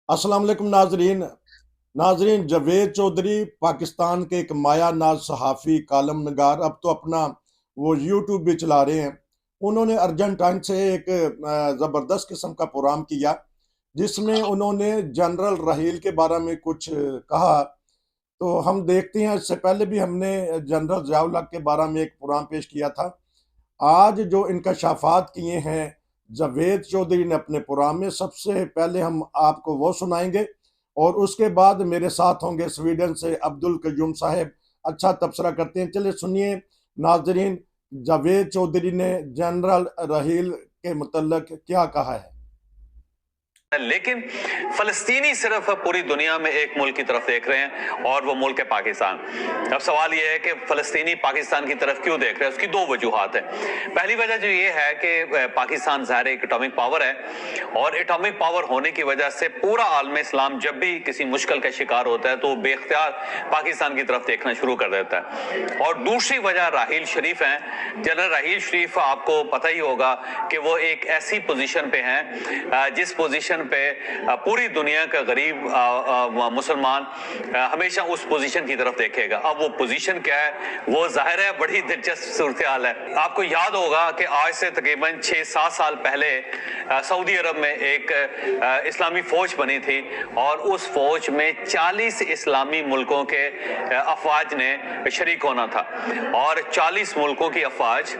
अस्सलाम वालेकुम नाजरीन। जावेद चौधरी पाकिस्तान के एक माया नाज सहाफ़ी कालम नगार अब तो अपना वो यूट्यूब भी चला रहे हैं। उन्होंने अर्जेंटाइन से एक ज़बरदस्त किस्म का प्रोग्राम किया जिसमें उन्होंने जनरल राहील के बारे में कुछ कहा। तो हम देखते हैं, इससे पहले भी हमने जनरल ज़ियाउल हक के बारे में एक प्रोग्राम पेश किया था। आज जो इंकशाफात किए हैं जावेद चौधरी ने अपने प्रोग्राम में, सबसे पहले हम आपको वो सुनाएंगे और उसके बाद मेरे साथ होंगे स्वीडन से अब्दुल कयूम साहब। अच्छा तबसरा करते हैं, चलिए सुनिए नाजरीन, जावेद चौधरी ने जनरल राहील के मुतल्लक क्या कहा है। लेकिन फलस्तीनी सिर्फ पूरी दुनिया में एक मुल्क की तरफ देख रहे हैं और वो मुल्क है पाकिस्तान। अब सवाल ये है कि फलस्तीनी पाकिस्तान की तरफ क्यों देख रहे हैं। उसकी दो वजूहात है। पहली वजह जो ये है कि पाकिस्तान ज़ाहिर एक एटॉमिक पावर है और एटॉमिक पावर होने की वजह से पूरा आलम इस्लाम जब भी किसी मुश्किल का शिकार होता है तो बेख्तियार पाकिस्तान की तरफ देखना शुरू कर देता है। और दूसरी वजह राहील शरीफ है। जनरल राहील शरीफ, आपको पता ही होगा कि वो एक ऐसी पोजीशन पे हैं जिस पोजीशन पे पूरी दुनिया का गरीब मुसलमान हमेशा उस पोजीशन की तरफ देखेगा। अब वो पोजीशन क्या है, वो जाहिर है बड़ी दिलचस्प सूरत हाल है। आपको याद होगा कि आज से तकरीबन 6-7 साल पहले सऊदी अरब में एक इस्लामी फौज बनी थी और उस फौज में 40 इस्लामी मुल्कों के अफवाज ने शरीक होना था और 40 मुल्कों की अफवाज,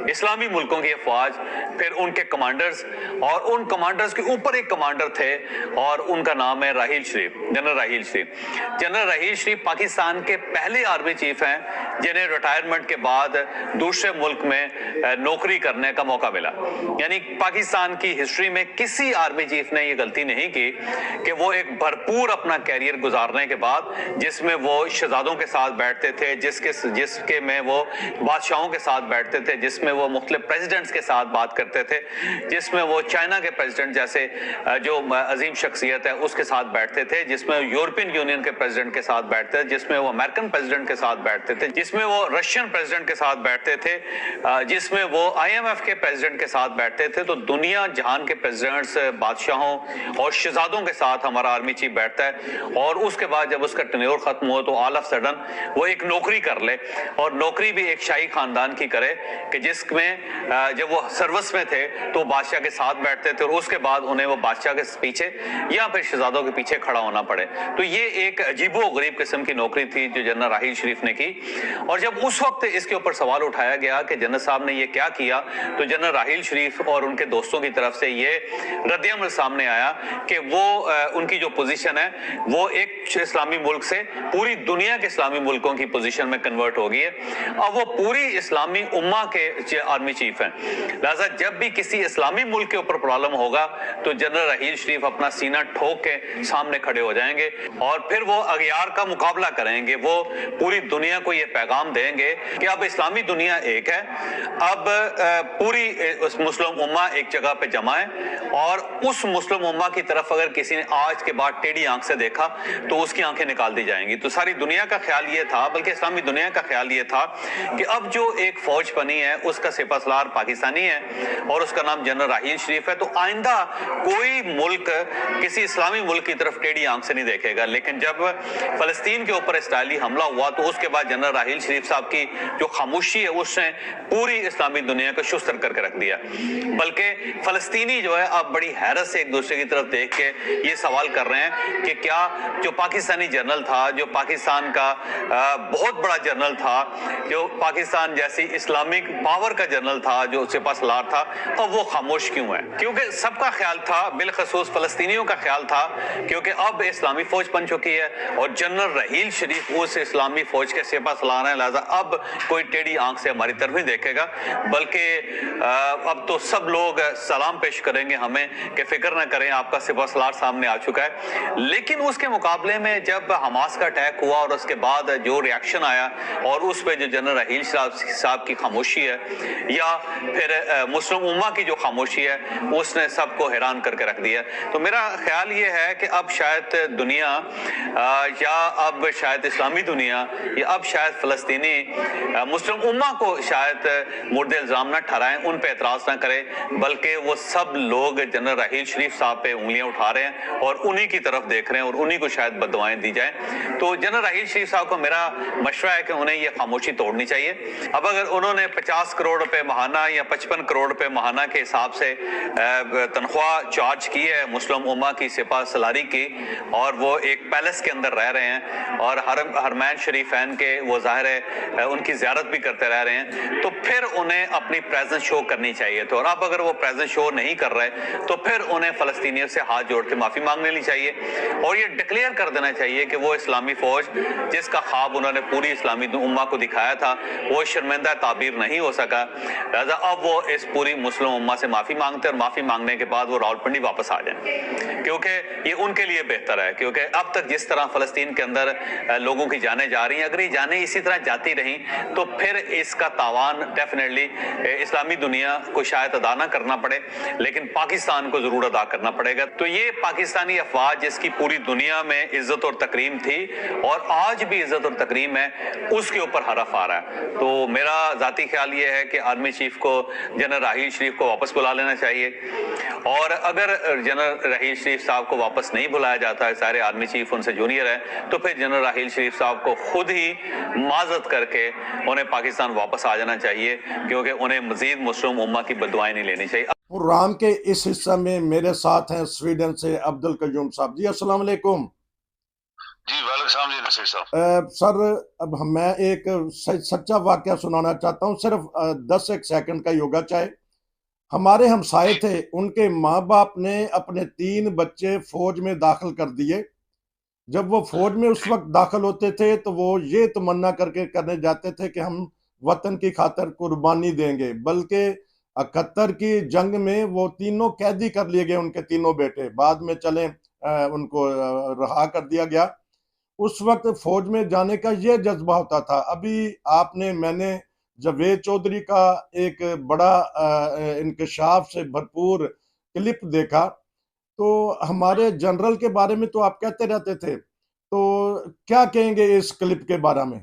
इस्लामी मुल्कों की अफवाज, फिर उनके कमांडर्स और उन कमांडर्स के ऊपर एक कमांडर थे और उनका नाम है राहील शरीफ, जनरल राहील शरीफ। जनरल राहील शरीफ पाकिस्तान के पहले आर्मी चीफ हैं जिन्हें रिटायरमेंट के बाद दूसरे मुल्क में नौकरी करने का मौका मिला। यानी पाकिस्तान की हिस्ट्री में किसी आर्मी चीफ ने यह गलती नहीं की कि वो एक भरपूर अपना कैरियर गुजारने के बाद, जिसमें वो शहजादों के साथ बैठते थे, जिसके में वो बादशाहों के साथ बैठते थे, जिसमें वो मुख्तलिफ प्रेसिडेंट्स के साथ बात करते थे, जिसमें वो चाइना के प्रेसिडेंट जैसे जो अजीम शख्सियत है उसके साथ बैठते थे, जिसमें यूरोपियन यूनियन के प्रेसिडेंट के साथ बैठते थे, जिसमें वो अमेरिकन प्रेसिडेंट के साथ बैठते थे, जिसमें वो रशियन प्रेसिडेंट के साथ बैठते थे, जिसमें वो IMF के प्रेसिडेंट के साथ बैठते थे। तो दुनिया जहान के प्रेसिडेंट्स, बादशाहों और शहजादों के साथ हमारा आर्मी चीफ बैठता है और उसके बाद जब उसका टेन्योर खत्म हो तो ऑल ऑफ सडन वो एक नौकरी कर ले और नौकरी भी एक शाही खानदान की करे कि जिसमें जब वो सर्विस में थे तो बादशाह के साथ बैठते थे और उसके बाद उन्हें वो बादशाह के पीछे या फिर शहजादों के पीछे खड़ा होना पड़े। तो ये एक अजीबो गरीब किस्म की नौकरी थी जो जनरल राहील शरीफ ने की। और जब उस वक्त इसके ऊपर सवाल उठाया गया कि जनरल साहब ने ये क्या किया, तो जनरल राहील शरीफ और उनके दोस्तों की तरफ से ये रद्द-ए-अमल सामने आया कि वो उनकी जो पोजीशन है वो एक इस्लामी मुल्क से पूरी दुनिया के इस्लामी मुल्कों की पोजीशन में कन्वर्ट हो गई है। अब वो पूरी इस्लामी उम्मा के आर्मी चीफ हैं, लिहाजा जब भी किसी इस्लामी मुल्क के ऊपर प्रॉब्लम होगा तो जनरल राहील शरीफ अपना सीना ठोक के सामने खड़े हो जाएंगे और फिर वो अगयार का मुकाबला करेंगे। वो पूरी दुनिया को ये पैगाम देंगे कि अब इस्लामी दुनिया एक है, अब पूरी मुस्लिम उम्मा एक जगह पे जमा है और उस मुस्लिम उम्मा की तरफ अगर किसी ने आज के बाद टेढ़ी आंख से देखा तो उसकी आंखें निकाल दी जाएंगी। तो सारी दुनिया का ख्याल ये था, बल्कि इस्लामी दुनिया का ख्याल ये था कि अब जो एक फौज बनी है उसका सिपहसालार पाकिस्तानी है और उसका नाम जनरल राहील शरीफ है। तो आइंदा कोई मुल्क किसी इस्लामी मुल्क की तरफ टेढ़ी आंख से नहीं देखेगा। लेकिन जब फलस्तीन के ऊपर इसराइली हमला हुआ तो उसके बाद जनरल राहील शरीफ साहब की जो खामोशी है उसने पूरी इस्लामी दुनिया को शुस्तर करके रख दिया। बल्कि फलस्तीनी जो है अब बड़ी हैरत से एक दूसरे की तरफ देख के ये सवाल कर रहे हैं कि क्या जो पाकिस्तानी जनरल था, जो पाकिस्तान का बहुत बड़ा जनरल था, जो पाकिस्तान जैसी इस्लामिक पावर का जनरल था, जो सिपहसालार था, अब वो खामोश क्यों है? क्योंकि सबका ख्याल था, बिलखसूस फलस्तीनियों का ख्याल था, क्योंकि अब इस्लामी फौज बन चुकी है और जनरल राहील शरीफ उस इस्लामी फौज के सिपहसालार हैं, लिहाजा अब कोई टेढ़ी आंख से हमारी तरफ नहीं देखेगा, बल्कि अब तो सब लोग सलाम पेश करेंगे हमें कि फिक्र न करें, आपका सिपहसालार सामने आ चुका है। लेकिन उसके मुकाबले में जब हमास का अटैक हुआ और उसके बाद जो रिएक्शन आया और उस पर जो जनरल राहील साहब की खामोशी है या फिर मुस्लिम उम्मा की जो खामोशी है उसने सबको हैरान करके रख दिया। तो मेरा ख्याल ये है कि अब शायद दुनिया या अब शायद इस्लामी दुनिया या अब शायद फ़लस्तीनी मुस्लिम उम्मा को शायद मुर्द इल्ज़ाम ना ठहराएं, उन पे एतराज़ ना करें, बल्कि वो सब लोग जनरल राहील शरीफ साहब पे उंगलियां उठा रहे हैं और उन्हीं की तरफ देख रहे हैं और उन्हीं को शायद बददुआएं दी जाएं। तो जनरल राहील शरीफ साहब को मेरा मशवरा है कि उन्हें ये खामोशी तोड़नी चाहिए। अब अगर उन्होंने 50 करोड़ रुपए महाना या 55 करोड़ रुपए महाना के हिसाब से तनख्वाह चार्ज की है मुस्लिम उम्मा की सिपा सलारी की, और वो एक पैलेस के अंदर रह रहे हैं और हरमैन शरीफैन के वो जाहिर है उनकी ज़ियारत भी करते रह रहे हैं, तो फिर उन्हें अपनी प्रेजेंस शो करनी चाहिए। तो और अब अगर वो प्रेजेंस शो नहीं कर रहे तो फिर उन्हें फ़लस्तीनियों से हाथ जोड़ के माफ़ी मांग लेनी चाहिए और ये डिक्लेयर कर देना चाहिए कि वो इस्लामी फ़ौज जिसका ख्वाब उन्होंने पूरी इस्लामी उम्मा को दिखाया था वो शर्मिंदा ताबीर नहीं हो सका। लिहाजा अब वो इस पूरी मुस्लिम उम्मा से माफ़ी मांगते और माफ़ी मांगने के बाद वो रावलपिंडी वापस आ जाएं, क्योंकि ये उनके लिए बेहतर है। क्योंकि अब तक जिस तरह फ़लस्तीन के अंदर लोगों की जानें जा रही हैं, अगर ये जानें इसी तरह जाती रहीं तो फिर इसका तावान डेफिनेटली इस्लामी दुनिया को शायद अदा ना करना पड़े, लेकिन पाकिस्तान को ज़रूर अदा करना पड़ेगा। तो ये पाकिस्तानी अफवाज जिसकी पूरी दुनिया में इज़्ज़त और तकरीम थी और आज भी इज़्ज़त और तकरीम है, उसके ऊपर हरफ आ रहा है। तो मेरा ज़ाती ख्याल ये है कि आर्मी चीफ को जनरल राहील शरीफ को वापस बुला लेना चाहिए, और अगर जनरल राहील शरीफ साहब को वापस नहीं बुलाया जाता है, सारे आर्मी चीफ उनसे जूनियर है, तो फिर जनरल राहील शरीफ साहब को खुद ही माजत करके उन्हें पाकिस्तान वापस आ जाना चाहिए, क्योंकि उन्हें मजीद मुस्लिम उम्मा की बददुआएं नहीं लेनी चाहिए। प्रोग्राम के इस हिस्से में मेरे साथ हैं स्वीडन से अब्दुल कयूम साहब। जी अस्सलाम वालेकुम। जी वालेकुम जी नसीर साहब। सर अब मैं एक सच्चा वाकया सुनाना चाहता हूँ, सिर्फ 10 सेकंड का योगा चाहे। हमारे हमसाए थे, उनके माँ बाप ने अपने 3 बच्चे फौज में दाखिल कर दिए। जब वो फौज में उस वक्त दाखिल होते थे तो वो ये तमन्ना करके करने जाते थे कि हम वतन की खातिर कुर्बानी देंगे, बल्कि 71 की जंग में वो तीनों कैदी कर लिए गए, उनके तीनों बेटे। बाद में चले उनको रहा कर दिया गया। उस वक्त फौज में जाने का ये जज्बा होता था। अभी मैंने जावेद चौधरी का एक बड़ा इंकशाफ से भरपूर क्लिप देखा, तो हमारे जनरल के बारे में तो आप कहते रहते थे, तो क्या कहेंगे इस क्लिप के बारे में?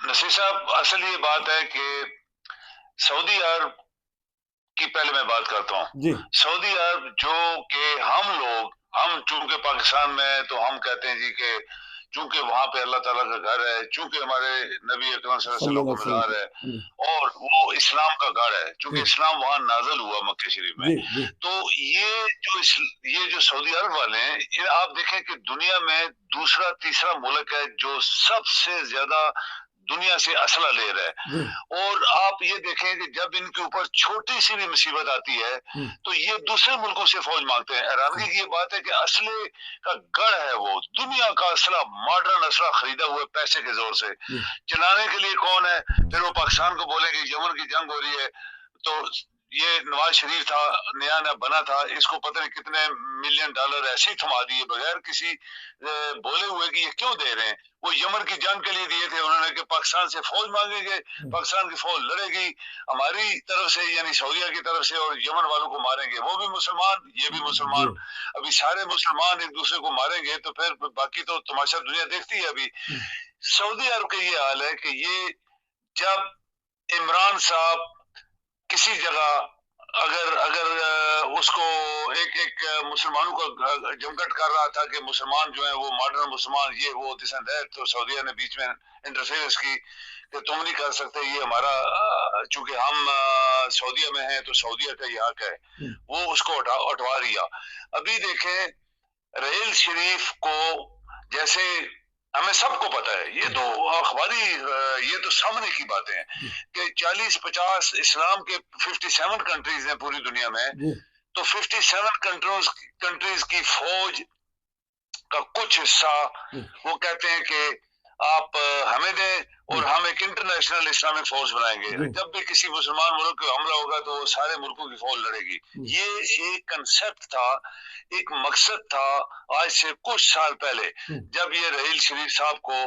नसीर साहब, असल ये बात है कि सऊदी अरब की पहले मैं बात करता हूँ जी। सऊदी अरब जो कि हम चूंकि पाकिस्तान में तो हम कहते हैं जी कि चूंकि वहां पे अल्लाह ताला का घर है, चूंकि हमारे नबी अकरम सल्लल्लाहु अलैहि वसल्लम को मज़ार है और वो इस्लाम का घर है, चूंकि इस्लाम वहां नाज़िल हुआ मक्के शरीफ में। तो ये जो सऊदी अरब वाले हैं, आप देखें कि दुनिया में दूसरा तीसरा मुल्क है जो सबसे ज्यादा दुनिया से असला ले रहा है। और आप ये देखें कि जब इनके ऊपर छोटी सी भी मुसीबत आती है तो ये दूसरे मुल्कों से फौज मांगते हैं। हैरानगी की ये बात है कि असले का गढ़ है, वो दुनिया का असला, मॉडर्न असला खरीदा हुआ पैसे के जोर से। चलाने के लिए कौन है? फिर वो पाकिस्तान को बोलेंगे यमन की जंग हो रही है, तो ये नवाज शरीफ था, नया नया बना था, इसको पता नहीं कितने $मिलियन ऐसे ही थमा दिए बगैर किसी बोले हुए कि ये क्यों दे रहे हैं। वो यमन की जंग के लिए दिए थे उन्होंने कि पाकिस्तान से फौज मांगेंगे, पाकिस्तान की फौज लड़ेगी हमारी तरफ से यानी सऊदीया की तरफ से, और यमन वालों को मारेंगे, वो भी मुसलमान ये भी मुसलमान। अभी सारे मुसलमान एक दूसरे को मारेंगे तो फिर बाकी तो तमाशा दुनिया देखती है। अभी सऊदी अरब का ये हाल है कि ये जब इमरान साहब किसी जगह अगर अगर उसको एक मुसलमानों का जमघट कर रहा था कि मुसलमान जो है वो मॉडर्न मुसलमान ये वो दिस एंड दैट, तो सऊदीया ने बीच में इंटरफेरेंस की कि तुम नहीं कर सकते, ये हमारा, चूंकि हम सऊदीया में हैं तो सऊदीया का ये हक है, वो उसको उठवा दिया। अभी देखें राहील शरीफ को, जैसे हमें सबको पता है, ये तो अखबारी, ये तो सामने की बातें हैं कि 40-50 इस्लाम के 57 कंट्रीज हैं पूरी दुनिया में, तो 57 कंट्रीज की फौज का कुछ हिस्सा वो कहते हैं कि आप हमें दें और हम एक इंटरनेशनल इस्लामिक फोर्स बनाएंगे। जब भी किसी मुसलमान मुल्क पे हमला होगा तो सारे मुल्कों की फौज लड़ेगी। ये एक कंसेप्ट था, एक मकसद था आज से कुछ साल पहले, जब ये राहील शरीफ साहब को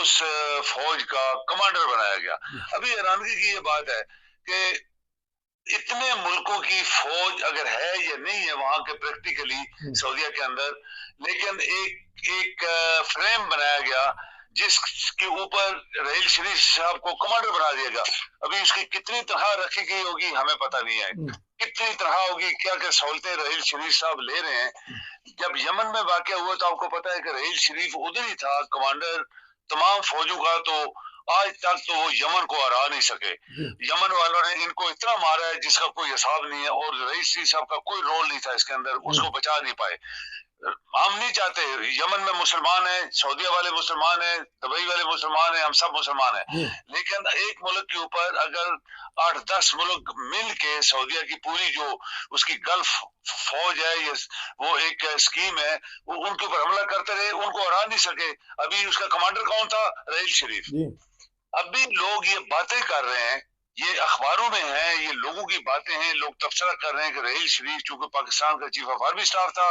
उस फौज का कमांडर बनाया गया। अभी हैरानगी की ये बात है कि इतने मुल्कों की फौज अगर है या नहीं है वहां के प्रैक्टिकली सऊदीया के अंदर, लेकिन एक एक फ्रेम बनाया गया जिसके ऊपर रहील शरीफ साहब को कमांडर बना दिया गया। अभी उसकी कितनी तनख्वाह रखी गई होगी हमें पता नहीं है, कितनी तनख्वाह होगी, क्या क्या सहूलतें रहील शरीफ साहब ले रहे हैं। जब यमन में वाकया हुआ तो आपको पता है कि रहील शरीफ उधर ही था कमांडर तमाम फौजों का, तो आज तक तो वो यमन को हरा नहीं सके। यमन वालों ने इनको इतना मारा है जिसका कोई हिसाब नहीं है, और रईस शरीफ साहब का कोई रोल नहीं था इसके अंदर, उसको बचा नहीं पाए। हम नहीं चाहते, यमन में मुसलमान है, सऊदीया वाले मुसलमान है, दुबई वाले मुसलमान है, हम सब मुसलमान है, लेकिन एक मुल्क के ऊपर अगर 8-10 मुल्क मिल के सऊदीया की पूरी जो उसकी गल्फ फौज है, ये वो एक स्कीम है, वो उनके ऊपर हमला करते रहे, उनको हरा नहीं सके। अभी उसका कमांडर कौन था? रहील शरीफ। अभी लोग ये बातें कर रहे हैं, ये अखबारों में है, ये लोगों की बातें हैं, लोग तबसरा कर रहे हैं कि रहील शरीफ चूंकि पाकिस्तान का चीफ ऑफ आर्मी स्टाफ था,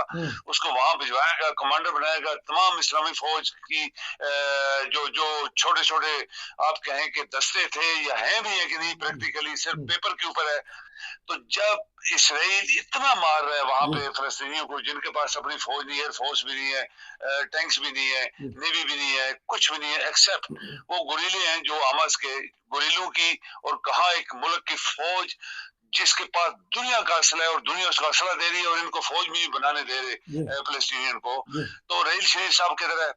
उसको वहां भिजवाएगा, कमांडर बनाएगा। तमाम इस्लामी फौज की जो जो छोटे छोटे आप कहें कि दस्ते थे या हैं भी है कि नहीं, प्रैक्टिकली सिर्फ पेपर के ऊपर है। तो जब इसराइल इतना मार रहा है वहां पे फलस्तीनियों को, जिनके पास अपनी फौज नहीं है, एयरफोर्स भी नहीं है, टैंक्स भी नहीं है, नेवी भी नहीं है, कुछ भी नहीं है, एक्सेप्ट वो गुरीले हैं जो हमास के गुरीलों की, और कहा एक मुल्क की फौज जिसके पास दुनिया का असला है और दुनिया उसका असला दे रही है, और इनको फौज भी बनाने दे रहे फलस्तीनियन को। तो रहील शरीफ साहब की तरह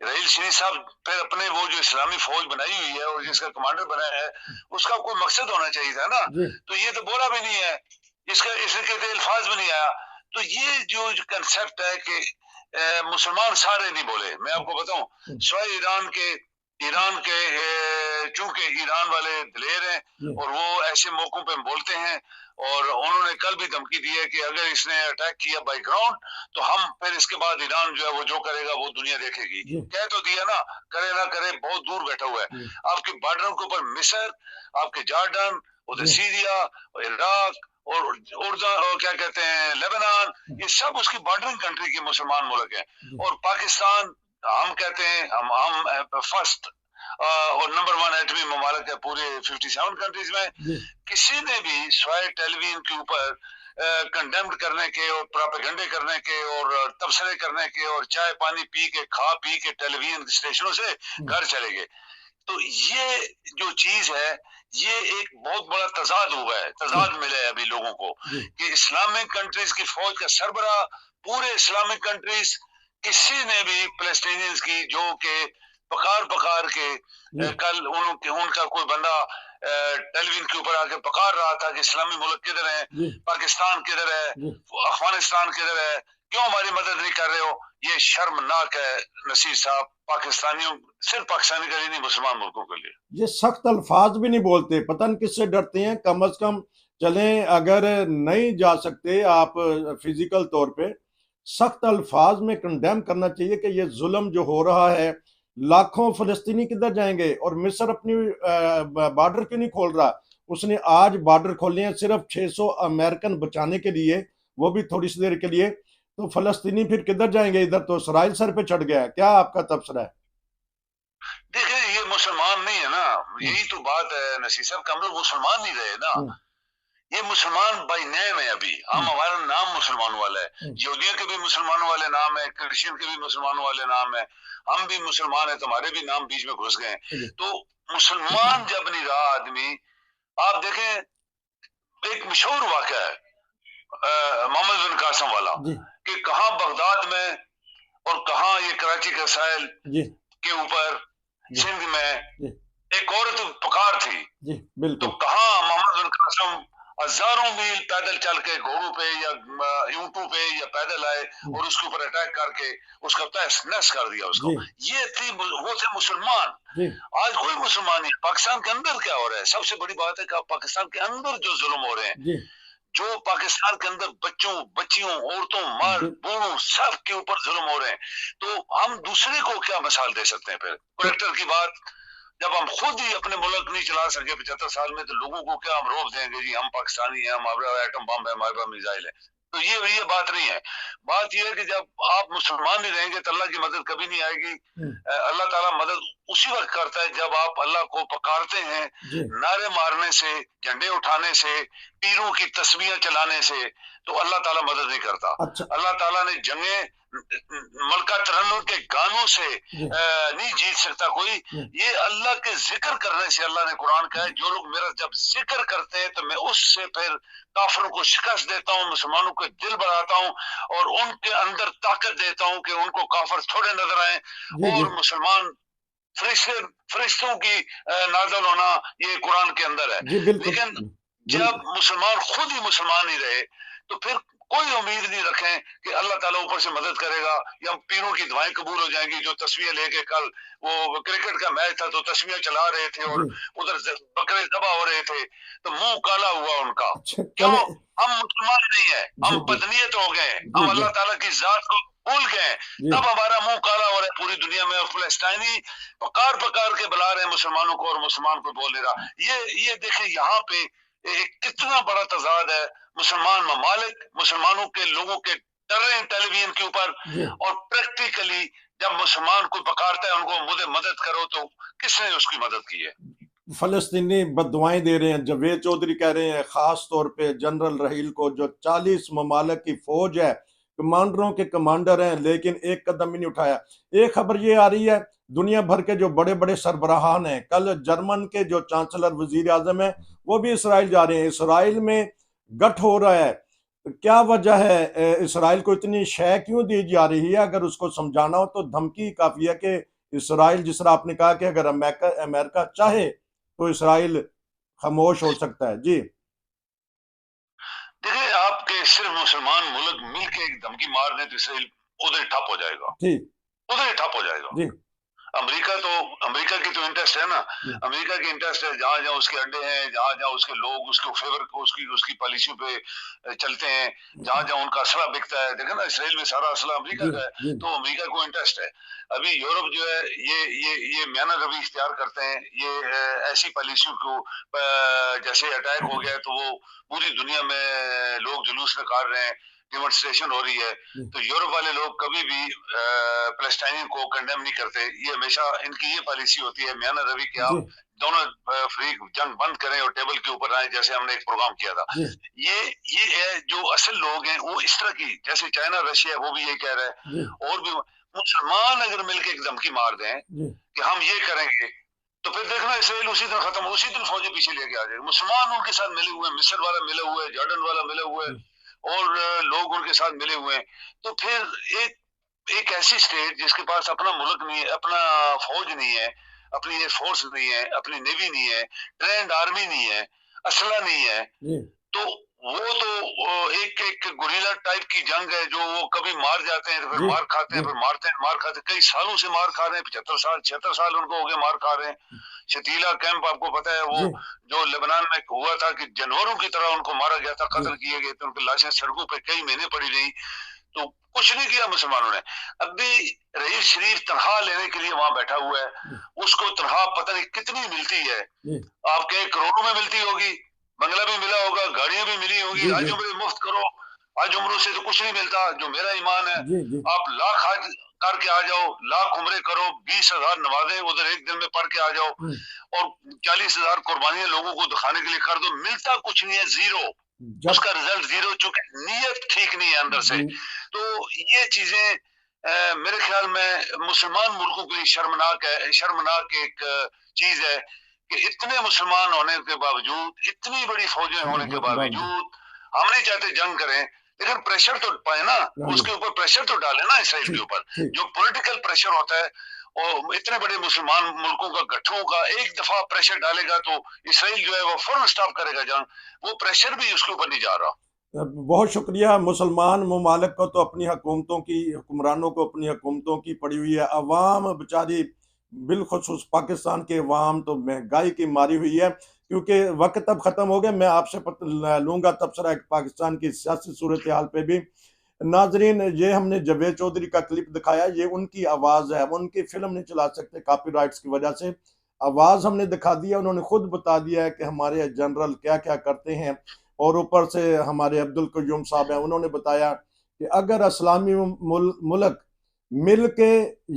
रहील शरीफ साहब फिर अपने वो जो इस्लामी फौज बनाई हुई है और जिसका कमांडर बनाया है, उसका कोई मकसद होना चाहिए था ना। तो ये तो बोला भी नहीं है, इसका इसके अल्फाज भी नहीं आया। तो ये जो कंसेप्ट है कि मुसलमान सारे नहीं बोले, मैं आपको बताऊं, सिवाय ईरान के चूंकि ईरान वाले दिलेर हैं और वो ऐसे मौकों पे बोलते हैं, और उन्होंने कल भी धमकी दी है कि अगर इसने अटैक किया बाय ग्राउंड तो हम फिर इसके बाद ईरान जो है वो जो करेगा वो दुनिया देखेगी। कह तो दिया ना, करे ना करे, बहुत दूर बैठा हुआ है। आपके बॉर्डर के ऊपर मिस्र, आपके जॉर्डन, उधर सीरिया, इराक और क्या कहते हैं लेबनान, ये सब उसकी बॉर्डरिंग कंट्री के मुसलमान मुल्क हैं। और पाकिस्तान, हम कहते हैं हम फर्स्ट और नंबर 1 एटमी ममालिक है पूरे 57 कंट्रीज में। किसी ने भी स्वाय टेलीविजन के ऊपर कंडेम्ड करने के और प्रोपेगेंडे करने के और तबसरे करने के और चाय पानी पी के खा पी के टेलीविजन स्टेशनों से घर चले गए। तो ये जो चीज है, ये एक बहुत बड़ा तजाद हुआ है, तजाद मिला है अभी लोगों को कि इस्लामिक कंट्रीज की फौज का सरबराह, पूरे इस्लामिक कंट्रीज किसी ने भी फलस्तीनियंस की जो के पकार के कल उनका कोई बंदा टेलीविजन के ऊपर आके पकार रहा था कि इस्लामी मुल्क किधर है, पाकिस्तान किधर है, अफगानिस्तान किधर है, क्यों हमारी मदद नहीं कर रहे हो। ये शर्मनाक है नसीर साहब, पाकिस्तानियों, सिर्फ पाकिस्तानी के लिए नहीं, मुसलमान मुल्कों के लिए। ये सख्त अल्फाज भी नहीं बोलते, पता नहीं किससे डरते हैं। कम से कम चलें, अगर नहीं जा सकते आप फिजिकल तौर पे, सख्त अल्फाज में कंडेम करना चाहिए कि ये जुल्म जो हो रहा है, लाखों फलस्तीनी किधर जाएंगे। और मिस्र अपनी बॉर्डर क्यों नहीं खोल रहा? उसने आज बॉर्डर खोले हैं सिर्फ 600 अमेरिकन बचाने के लिए, वो भी थोड़ी सी देर के लिए। तो फलस्तीनी फिर किधर जाएंगे? इधर तो इसराइल सर पे चढ़ गया है। क्या आपका तबसरा है? देखिए, ये मुसलमान नहीं है ना, यही तो बात है नसीर साहब, हम लोग मुसलमान नहीं रहे ना। ये मुसलमान बाय नेम है। अभी हम, हमारा नाम मुसलमानों वाला है, यहूदियों के भी मुसलमानों वाले नाम है, क्रिश्चियन के भी मुसलमानों वाले नाम है, हम भी मुसलमान है, तुम्हारे भी नाम बीच में घुस गए। तो मुसलमान जब नहीं रहा आदमी, आप देखें एक मशहूर वाक़या है मोहम्मद बिन कासिम वाला, कि कहाँ बगदाद में और कहाँ ये कराची के साहिल के ऊपर सिंध में एक औरत पकार थी। तो कहाँ मोहम्मद बिन कासिम हजारों मील पैदल चल के घोड़ों पे या ऊंटों पे या पैदल आए और उसके ऊपर अटैक करके उसका तहस नहस कर दिया उसको। ये थी, वो थे मुसलमान। आज कोई मुसलमान नहीं। पाकिस्तान के अंदर क्या हो रहा है? सबसे बड़ी बात है कि पाकिस्तान के अंदर जो जुल्म हो रहे हैं, जो पाकिस्तान के अंदर बच्चों, बच्चियों, औरतों, मर्द, बूढ़ों सब के ऊपर जुल्म हो रहे हैं, तो हम दूसरे को क्या मिसाल दे सकते हैं? फिर करेक्टर की बात, जब हम खुद ही अपने मुल्क नहीं चला सके 75 साल में, तो लोगों को क्या हम रोक देंगे? जी हम पाकिस्तानी हैं, हमारे एटम बम है, हमारे पास मिसाइल है। तो ये बात नहीं है। बात ये है कि जब आप मुसलमान नहीं रहेंगे तो अल्लाह की मदद कभी नहीं आएगी। अल्लाह ताला मदद उसी वक्त करता है जब आप अल्लाह को पुकारते हैं, नारे मारने से, झंडे उठाने से, पीरों की तस्बीहें चलाने से तो अल्लाह ताला मदद नहीं करता। अच्छा। अल्लाह ताला ने जंगे मलका तरन्नुम के गानों से नहीं जीत सकता कोई। ये अल्लाह के जिक्र करने से, अल्लाह ने कुरान कहा है जो लोग मेरा जब जिक्र करते हैं तो मैं उससे फिर काफिरों को शिकस्त देता हूँ, मुसलमानों के दिल बढ़ाता हूँ और उनके अंदर ताकत देता हूँ कि उनको काफिर थोड़े नजर आए और मुसलमान फरिश्तों की नाज़िल होना ये कुरान के अंदर है। लेकिन जब मुसलमान खुद ही मुसलमान ही रहे तो फिर कोई उम्मीद नहीं रखें कि अल्लाह ताला ऊपर से मदद करेगा या पीरों की दुआएं कबूल हो जाएंगी। जो तस्वीर लेके कल वो क्रिकेट का मैच था तो तस्वीर चला रहे थे और उधर बकरे दबा हो रहे थे तो मुंह काला हुआ उनका। क्यों? हम मुसलमान नहीं है, हम बदनीयत हो गए, हम अल्लाह ताला की जात को भूल गए, तब हमारा मुंह काला हो रहा है पूरी दुनिया में। और फलस्तीनी पकार पकार के बुला रहे हैं मुसलमानों को और मुसलमान को बोल रहा। ये देखें यहाँ पे कितना बड़ा तजाद है। मुसलमान ममालिक मुसलमानों के लोगों के डर रहे हैं टेलीविजन के ऊपर और प्रैक्टिकली जब मुसलमान को पकारता है उनको मुझे मदद करो तो किसने उसकी मदद की है? फलस्तीनी बददुआएं दे रहे हैं। जावेद चौधरी कह रहे हैं खास तौर पे जनरल रहील को जो 40 ममालिक की फौज है, कमांडरों के कमांडर हैं, लेकिन एक कदम भी नहीं उठाया। एक खबर ये आ रही है दुनिया भर के जो बड़े बड़े सरबराहान हैं, कल जर्मन के जो चांसलर वजीर आजम है वो भी इसराइल जा रहे हैं। इसराइल में गठ हो रहा है, क्या वजह है? इसराइल को इतनी शय क्यों दी जा रही है? अगर उसको समझाना हो तो धमकी काफी है कि इसराइल, जिस तरह आपने कहा कि अगर अमेरिका चाहे तो इसराइल खामोश हो सकता है। जी देखिए, आपके सिर्फ मुसलमान मुल्क मिलके एक धमकी मार दें तो इसराइल उधर ठप हो जाएगा, उधर ठप हो जाएगा। अमेरिका की तो इंटरेस्ट है ना, अमेरिका की इंटरेस्ट है जहां जहां उसके अड्डे हैं, जहां जहां उसके लोग उसके फेवर उसकी पॉलिसियों पे चलते हैं, जहां जहां उनका असला बिकता है। देखो ना, इसराइल में सारा असला अमेरिका का है, तो अमेरिका को इंटरेस्ट है। अभी यूरोप जो है ये म्याना रवि इख्तियार करते हैं, ये ऐसी पॉलिसियों को जैसे अटैक हो गया तो वो पूरी दुनिया में लोग जुलूस निकाल रहे हैं, डेमोन्स्ट्रेशन हो रही है। तो यूरोप वाले लोग कभी भी पैलेस्टाइनियन को कंडेम नहीं करते। ये हमेशा इनकी ये पॉलिसी होती है म्याना रवि के आप दोनों फ्री जंग बंद करें और टेबल के ऊपर आए, जैसे हमने एक प्रोग्राम किया था। ये है जो असल लोग हैं वो इस तरह की, जैसे चाइना रशिया है वो भी यही कह रहा है। और भी मुसलमान अगर मिलकर एक धमकी मार दें कि हम ये करेंगे तो फिर देखना इसराइल उसी दिन खत्म, उसी दिन फौजें पीछे लेके आ जाएंगे। मुसलमान उनके साथ मिले हुए, मिस्र वाला मिले हुए, जॉर्डन वाला मिले हुए और लोग उनके साथ मिले हुए हैं। तो फिर एक ऐसी स्टेट जिसके पास अपना मुल्क नहीं है, अपना फौज नहीं है, अपनी एयरफोर्स नहीं है, अपनी नेवी नहीं है, ट्रेंड आर्मी नहीं है, असला नहीं है, तो वो तो एक गुरिल्ला टाइप की जंग है जो वो कभी मार जाते हैं तो फिर मार खाते हैं, फिर मारते हैं, मार खाते हैं। कई सालों से मार खा रहे हैं, 76 साल उनको हो गए मार खा रहे हैं। शतीला कैंप आपको पता है, वो जो लेबनान में हुआ था कि जानवरों की तरह उनको मारा गया था, कत्ल किए गए थे, उनकी लाशें सड़कों पे कई महीने पड़ी रही। तो कुछ नहीं किया मुसलमानों ने। अभी रईस शरीफ तनख्वाह लेने के लिए वहां बैठा हुआ है, उसको तनख्वाह पता नहीं कितनी मिलती है, आपके करोड़ों में मिलती होगी, बंगला भी मिला होगा, गाड़ियां भी मिली होगी। आज उम्र मुफ्त करो, आज उम्र से तो कुछ नहीं मिलता, जो मेरा ईमान है। आप लाख आज करके आ जाओ, लाख उम्रे करो, 20,000 नमाजें उधर एक दिन में पढ़ के आ जाओ और 40,000 कुर्बानियां लोगों को दिखाने के लिए कर दो, मिलता कुछ नहीं है, जीरो। उसका रिजल्ट जीरो, चूंकि नीयत ठीक नहीं है अंदर से। तो ये चीजें मेरे ख्याल में मुसलमान मुल्कों के लिए शर्मनाक है, शर्मनाक एक चीज है कि इतने मुसलमान होने के बावजूद, इतनी बड़ी फौजें होने के बावजूद हम नहीं चाहते जंग करें, लेकिन प्रेशर तो पाए ना, उसके ऊपर प्रेशर तो डाले ना इसराइल के ऊपर। जो पॉलिटिकल प्रेशर होता है और इतने बड़े मुसलमान मुल्कों का गठों का एक दफा प्रेशर डालेगा तो इसराइल जो है वो फौरन स्टॉप करेगा जंग। वो प्रेशर भी उसके ऊपर नहीं जा रहा। बहुत शुक्रिया। मुसलमान ममालिक को तो अपनी हुकूमतों की, हुक्मरानों को अपनी हुकूमतों की पड़ी हुई है, अवाम बेचारी बिलखुसूस पाकिस्तान के अवाम तो महंगाई की मारी हुई है। क्योंकि वक्त अब ख़त्म हो गया, मैं आपसे लूँगा तबसरा पाकिस्तान की सियासी सूरत हाल पे भी। नाजरीन, ये हमने जावेद चौधरी का क्लिप दिखाया, ये उनकी आवाज़ है, वो उनकी फिल्म नहीं चला सकते कॉपीराइट्स की वजह से। आवाज़ हमने दिखा दिया, उन्होंने खुद बता दिया है कि हमारे जनरल क्या क्या करते हैं। और ऊपर से हमारे अब्दुल कयूम साहब हैं, उन्होंने बताया कि अगर इस्लामी मुल्क मिल के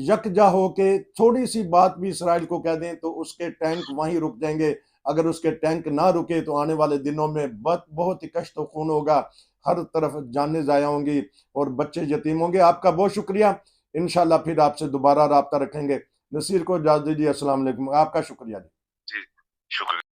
यकजा हो के थोड़ी सी बात भी इसराइल को कह दें तो उसके टैंक वहीं रुक जाएंगे। अगर उसके टैंक ना रुके तो आने वाले दिनों में बहुत ही कष्ट खून होगा, हर तरफ जानें ज़ाया होंगी और बच्चे यतीम होंगे। आपका बहुत शुक्रिया, इंशाल्लाह फिर आपसे दोबारा राब्ता रखेंगे। नसीर को इजाज़त दीजिए, अस्सलाम वालेकुम। आपका शुक्रिया। जी शुक्रिया।